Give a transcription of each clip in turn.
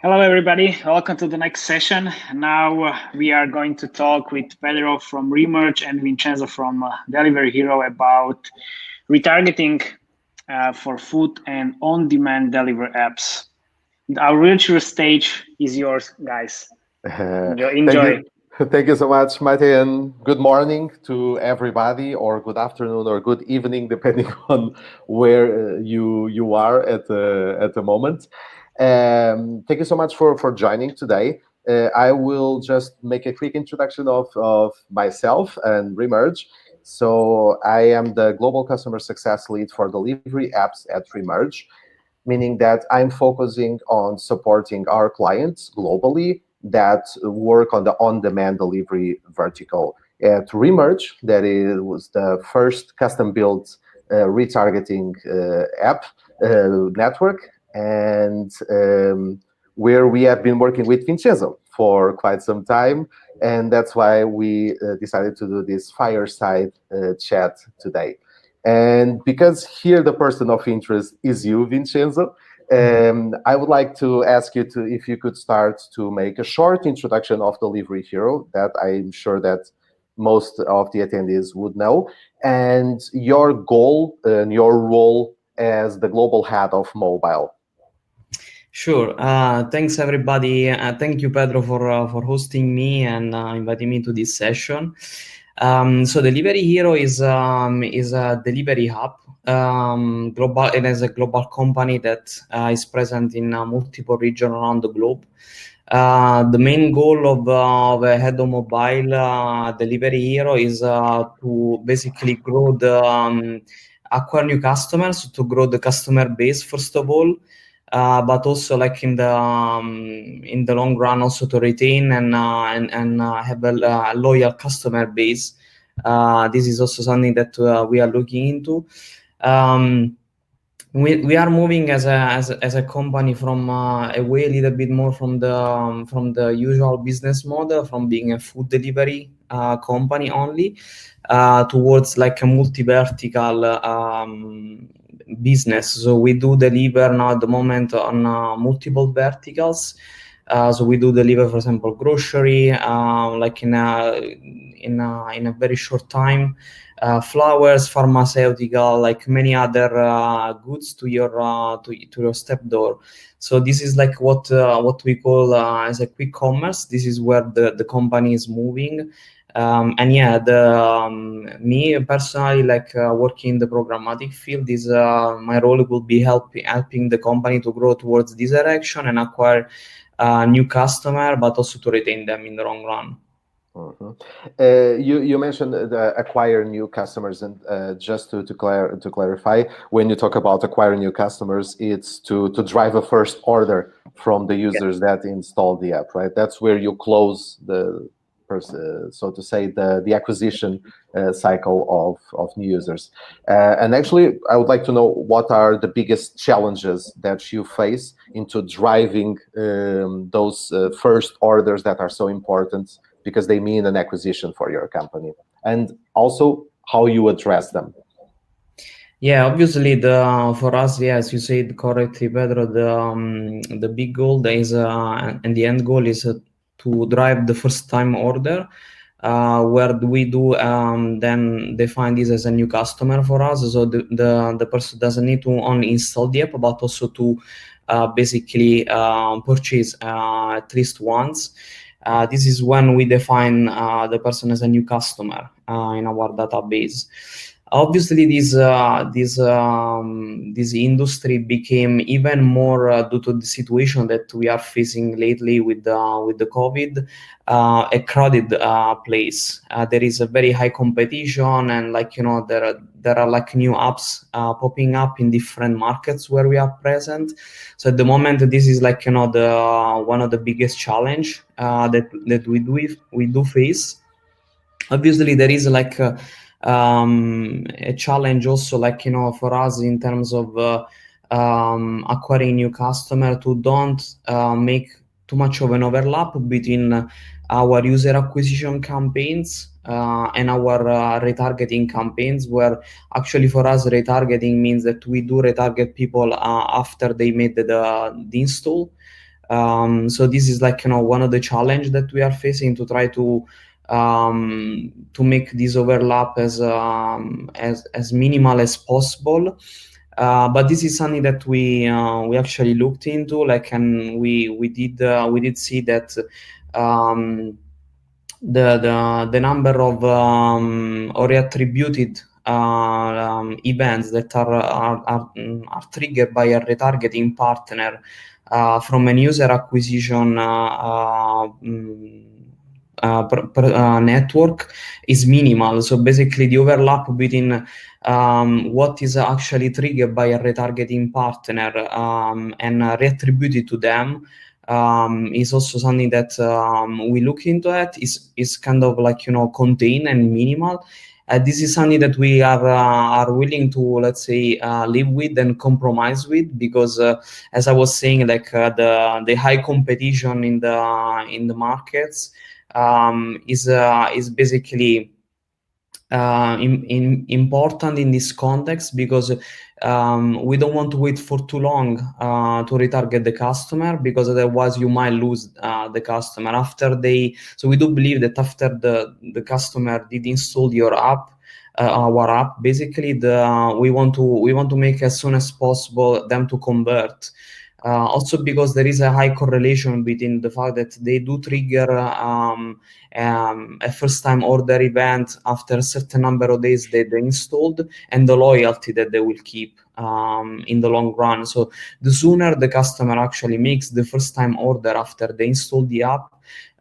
Hello, everybody. Welcome to the next session. Now we are going to talk with Pedro from Remerge and Vincenzo from Delivery Hero about retargeting for food and on-demand delivery apps. Our virtual stage is yours, guys. Thank Enjoy. you. Thank you so much, Matej, and good morning to everybody, or good afternoon, or good evening, depending on where you are at the moment. Thank you so much for joining today. I will just make a quick introduction of myself and Remerge. So I am the Global Customer Success Lead for Delivery Apps at Remerge, meaning that I'm focusing on supporting our clients globally that work on the on-demand delivery vertical. At Remerge, was the first custom-built retargeting app network, and where we have been working with Vincenzo for quite some time, and that's why we decided to do this fireside chat today. And because here the person of interest is you, Vincenzo, I would like to ask you if you could start to make a short introduction of Delivery Hero that I'm sure that most of the attendees would know, and your goal and your role as the global head of mobile. Sure. Thanks, everybody. Thank you, Pedro, for hosting me and inviting me to this session. So Delivery Hero is a delivery hub. Global. It is a global company that is present in multiple regions around the globe. The main goal of a head of mobile Delivery Hero is to basically grow acquire new customers, to grow the customer base first of all. But also like in the long run also to retain and have a loyal customer base. This is also something that we are looking into. We are moving as a company from away a little bit more from the usual business model, from being a food delivery company only towards like a multi-vertical business. So we do deliver now at the moment on multiple verticals. So we do deliver, for example, grocery, like in a very short time, flowers, pharmaceutical, like many other goods to your step door. So this is like what we call as a quick commerce. This is where the company is moving. And yeah, me personally, like working in the programmatic field, is my role will be helping the company to grow towards this direction and acquire new customer, but also to retain them in the long run. Mm-hmm. You mentioned acquire new customers, and just to clarify, when you talk about acquiring new customers, it's to drive a first order from the users that install the app, right? That's where you close so to say, the acquisition cycle of new users. And actually, I would like to know what are the biggest challenges that you face into driving those first orders that are so important, because they mean an acquisition for your company, and also how you address them. Yeah, obviously for us, yeah, as you said correctly, Pedro, the big goal is and the end goal is to drive the first time order, where we do then define this as a new customer for us. So the person doesn't need to only install the app, but also to basically purchase at least once. This is when we define the person as a new customer in our database. Obviously, this industry became even more due to the situation that we are facing lately with the COVID, a crowded place. There is a very high competition, and there are like new apps popping up in different markets where we are present. So at the moment, this is like the one of the biggest challenge that we do face. Obviously, there is like a challenge also, like for us in terms of acquiring new customer, to don't make too much of an overlap between our user acquisition campaigns and our retargeting campaigns, where actually for us retargeting means that we do retarget people after they made the install. So this is like, one of the challenge that we are facing to try to make this overlap as minimal as possible. But this is something that we actually looked into, like, and we did see that the number of or attributed events that are triggered by a retargeting partner from an user acquisition network is minimal. So basically, the overlap between what is actually triggered by a retargeting partner and reattributed to them is also something that we look into. It is kind of like, contained and minimal. This is something that we are willing to, let's say, live with and compromise with, because as I was saying, like, the high competition in the markets is basically important in this context, because we don't want to wait for too long to retarget the customer, because otherwise you might lose the customer after they. So we do believe that after the customer did install your app, our app, basically we want to make as soon as possible them to convert. Also because there is a high correlation between the fact that they do trigger a first-time order event after a certain number of days that they installed, and the loyalty that they will keep in the long run. So the sooner the customer actually makes the first-time order after they install the app,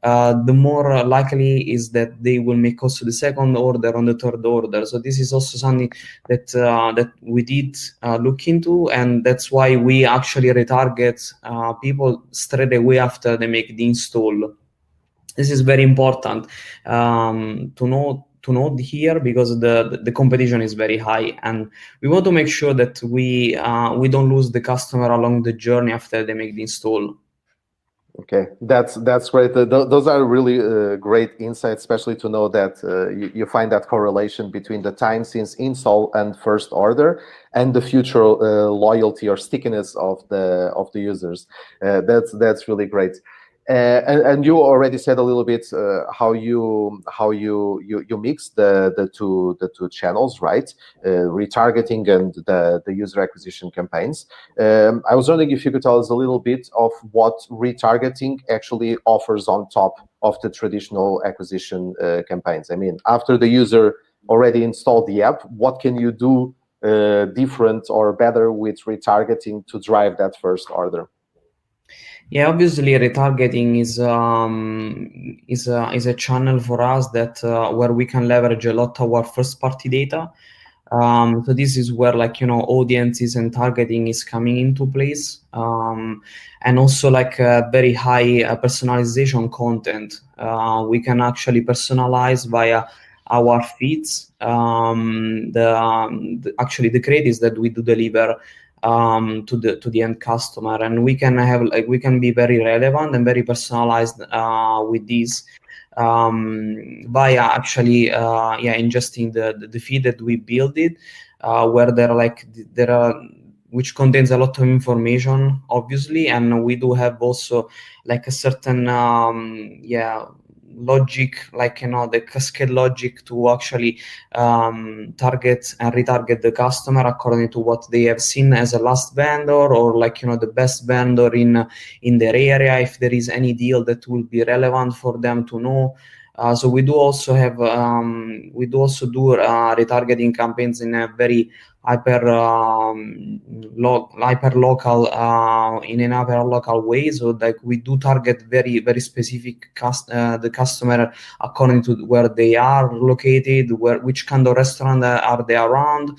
the more likely is that they will make also the second order on the third order. So this is also something that we did look into, and that's why we actually retarget people straight away after they make the install. This is very important to note here, because the competition is very high, and we want to make sure that we don't lose the customer along the journey after they make the install. Okay, that's great. Those are really great insights, especially to know that you find that correlation between the time since install and first order and the future loyalty or stickiness of the users. That's really great. And you already said a little bit how you mix the two channels, right? Retargeting and the user acquisition campaigns. I was wondering if you could tell us a little bit of what retargeting actually offers on top of the traditional acquisition campaigns. I mean, after the user already installed the app, what can you do different or better with retargeting to drive that first order? Yeah, obviously retargeting is a channel for us that where we can leverage a lot of our first party data. So this is where, like, audiences and targeting is coming into place, and also like very high personalization content. We can actually personalize via our feeds actually the credits that we do deliver to the end customer, and we can be very relevant and very personalized with these by actually ingesting the feed that we build it, where there are which contains a lot of information, obviously, and we do have also like a certain logic, like, the cascade logic to actually target and retarget the customer according to what they have seen as a last vendor, or like, the best vendor in their area, if there is any deal that will be relevant for them to know. So we do also do retargeting campaigns in a very hyper local way. So like we do target very very specific the customer according to where they are located, which kind of restaurant are they around,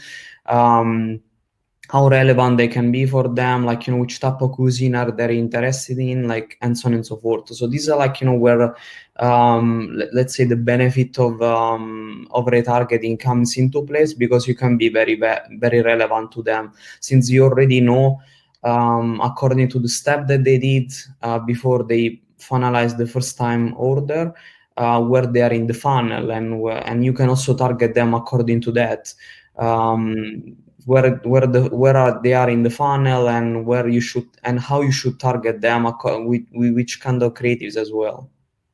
how relevant they can be for them, like, which type of cuisine are they interested in, like, and so on and so forth. So these are like, where let's say the benefit of retargeting comes into place, because you can be very very relevant to them, since you already know according to the step that they did before they finalize the first time order, where they are in the funnel, and you can also target them according to that. they are in the funnel, and where you should and how you should target them with which kind of creatives as well.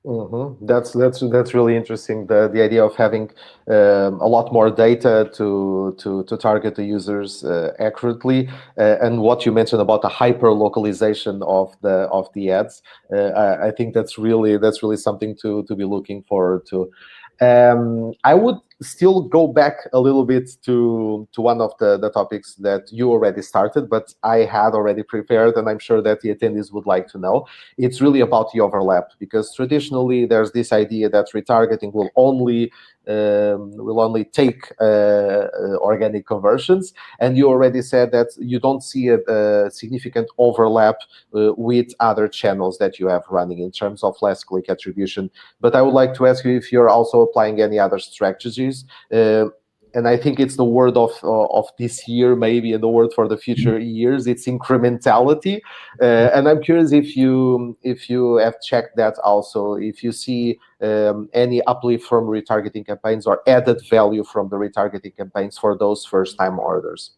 Mm-hmm. That's really interesting. The idea of having a lot more data to target the users accurately, and what you mentioned about the hyper localization of the ads. I think that's really something to be looking forward to. I would still go back a little bit to one of the topics that you already started, but I had already prepared, and I'm sure that the attendees would like to know. It's really about the overlap, because traditionally there's this idea that retargeting will only take organic conversions, and you already said that you don't see a significant overlap with other channels that you have running in terms of last click attribution. But I would like to ask you if you're also applying any other strategies. And I think it's the word of this year, maybe, and the word for the future years. It's incrementality, and I'm curious if you have checked that also. If you see any uplift from retargeting campaigns or added value from the retargeting campaigns for those first-time orders.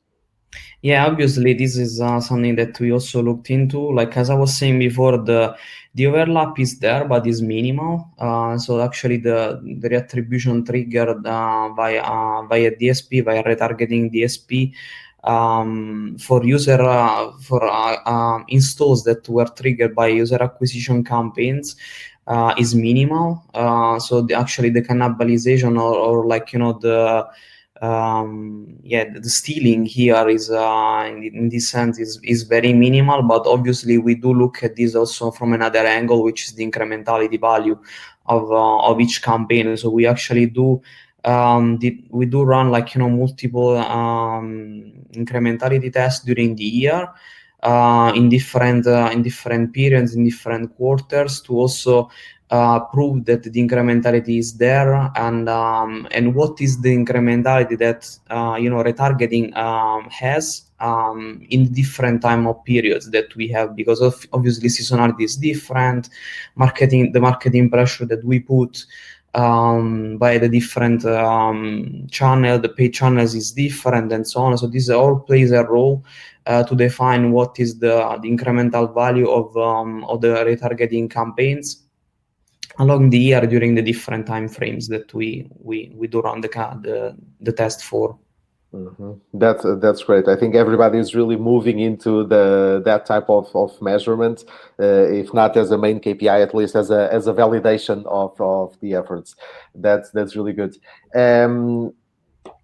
Yeah, obviously this is something that we also looked into. Like as I was saying before, the overlap is there, but is minimal. So actually, the reattribution triggered via DSP, via retargeting DSP, for installs that were triggered by user acquisition campaigns is minimal. So actually the cannibalization or like the stealing here is in this sense is very minimal, but obviously we do look at this also from another angle, which is the incrementality value of each campaign. So we actually do we do run multiple incrementality tests during the year in different periods, in different quarters, to also prove that the incrementality is there, and what is the incrementality that retargeting has in different time of periods that we have, because obviously seasonality is different, the marketing pressure that we put by the different channel, the paid channels is different, and so on. So this all plays a role to define what is the incremental value of the retargeting campaigns along the year during the different time frames that we do run the test for. Mm-hmm. That's great. I think everybody is really moving into that type of measurement, if not as a main KPI, at least as a validation of the efforts. That's really good.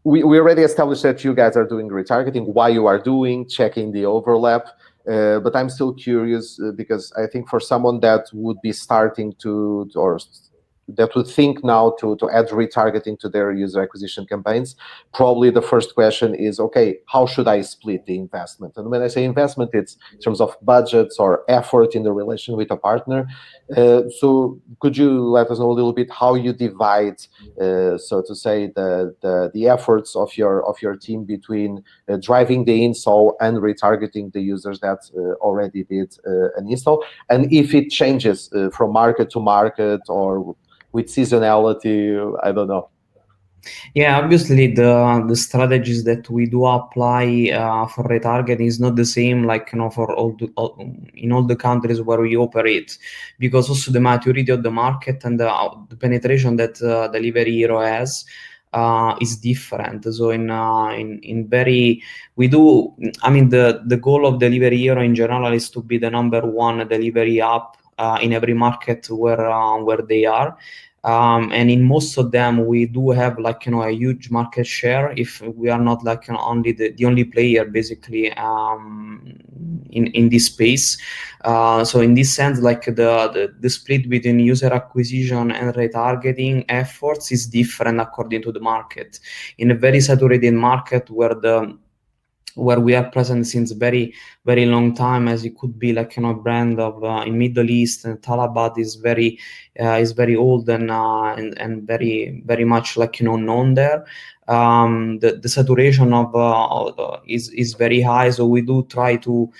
We already established that you guys are doing retargeting, why you are doing, checking the overlap. But I'm still curious because I think for someone that would be starting or that would think now to add retargeting to their user acquisition campaigns, probably the first question is, okay, how should I split the investment? And when I say investment, it's in terms of budgets or effort in the relation with a partner. So could you let us know a little bit how you divide, so to say, the efforts of your team between driving the install and retargeting the users that already did an install, and if it changes from market to market or with seasonality, I don't know. Yeah, obviously the strategies that we do apply for retargeting is not the same for in all the countries where we operate, because also the maturity of the market and the penetration that Delivery Hero has is different. So the goal of Delivery Hero in general is to be the number one delivery app in every market where they are. And in most of them, we do have a huge market share, if we are not only the only player basically in this space. So in this sense, the split between user acquisition and retargeting efforts is different according to the market. In a very saturated market where we are present since very very long time, as it could be brand of in Middle East, and Talabat is very old and very very much known there. the saturation is very high. So we do try to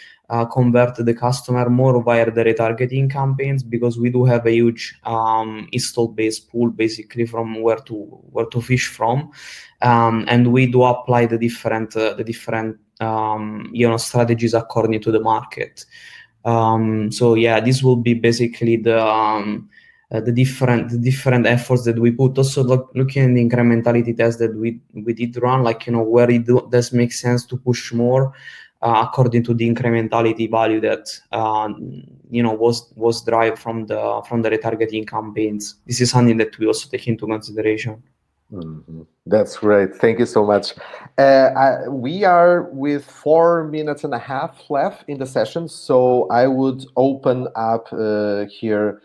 convert the customer more via the retargeting campaigns, because we do have a huge install base pool basically from where to fish from, and we do apply the different strategies according to the market. So yeah, this will be basically the different efforts that we put. Also looking at the incrementality test that we did run, where it does make sense to push more according to the incrementality value that was derived from the retargeting campaigns. This is something that we also take into consideration. Mm-hmm. That's great. Thank you so much. We are with 4.5 minutes left in the session, so I would open up here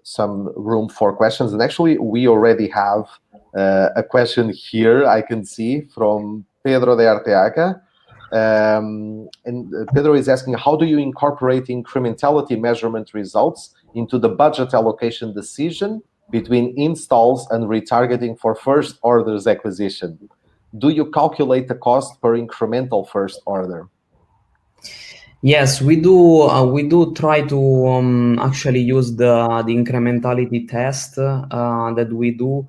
some room for questions. And actually, we already have a question here I can see from Pedro de Arteaga. And Pedro is asking, how do you incorporate incrementality measurement results into the budget allocation decision between installs and retargeting for first orders acquisition? Do you calculate the cost per incremental first order? Yes, we do. We do try to actually use the incrementality test that we do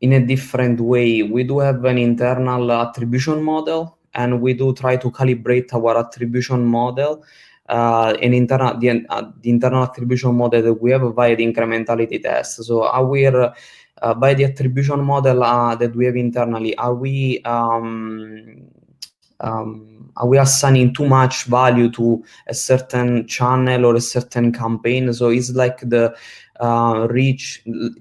in a different way. We do have an internal attribution model, and we do try to calibrate our attribution model. The internal attribution model that we have via the incrementality test. So by the attribution model that we have internally, are we assigning too much value to a certain channel or a certain campaign? So it's like the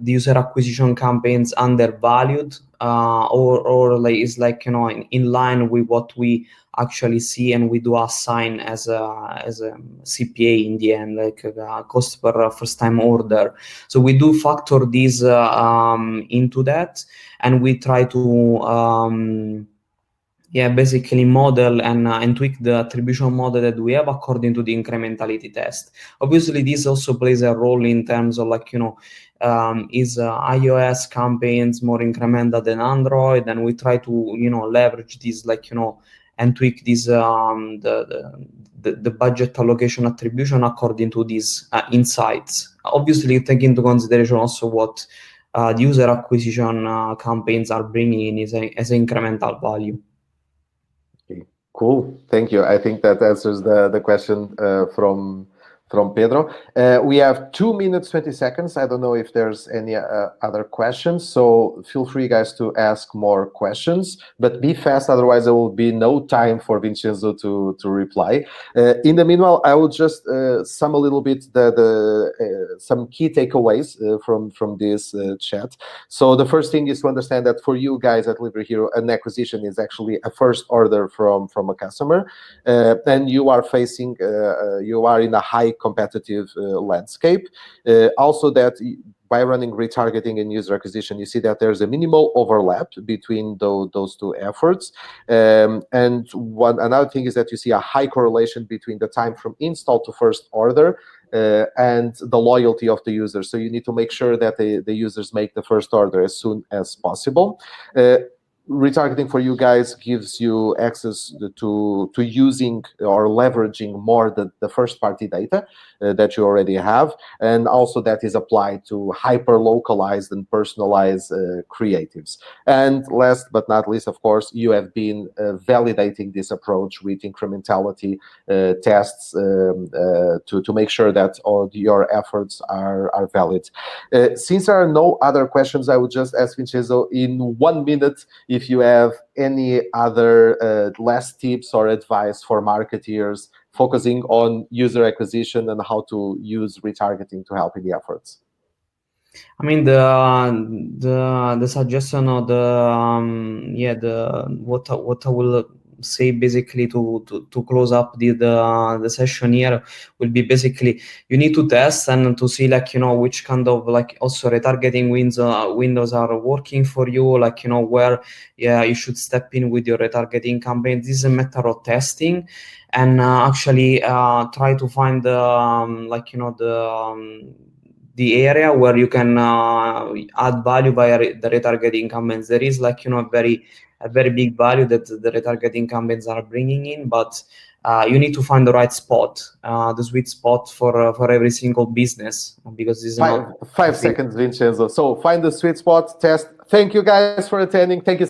user acquisition campaigns undervalued, or like it's like in line with what we actually see, and we do assign as a CPA in the end, like cost per first time order. So we do factor these into that, and we try to basically model and tweak the attribution model that we have according to the incrementality test. Obviously, this also plays a role in terms of is iOS campaigns more incremental than Android, and we try to leverage this and tweak this the budget allocation attribution according to these insights. Obviously, take into consideration also what the user acquisition campaigns are bringing in as an incremental value. Cool, thank you. I think that answers the question from Pedro. We have 2 minutes 20 seconds. I don't know if there's any other questions, so feel free, guys, to ask more questions, but be fast, otherwise there will be no time for Vincenzo to reply. In the meanwhile, I will just sum a little bit some key takeaways from this chat. So the first thing is to understand that for you guys at Delivery Hero, an acquisition is actually a first order from a customer, and you are facing you are in a high competitive landscape. Also, that by running retargeting and user acquisition, you see that there's a minimal overlap between those two efforts. And another thing is that you see a high correlation between the time from install to first order and the loyalty of the user. So you need to make sure that the users make the first order as soon as possible. Retargeting for you guys gives you access to using or leveraging more the first party data that you already have, and also that is applied to hyper localized and personalized creatives. And last but not least, of course, you have been validating this approach with incrementality tests to make sure that all your efforts are valid. Since there are no other questions, I would just ask Vincenzo in 1 minute if you have any other last tips or advice for marketeers focusing on user acquisition and how to use retargeting to help in the efforts. I mean, the suggestion or what I will say basically to close up the session here will be basically you need to test and to see which kind of also retargeting windows are working for you, where you should step in with your retargeting campaign. This is a matter of testing and actually try to find the area where you can add value via the retargeting campaigns. There is like, a very big value that the retargeting campaigns are bringing in, but you need to find the right spot, the sweet spot for every single business, because this is not 5 seconds, Vincenzo. So find the sweet spot, test. Thank you guys for attending. Thank you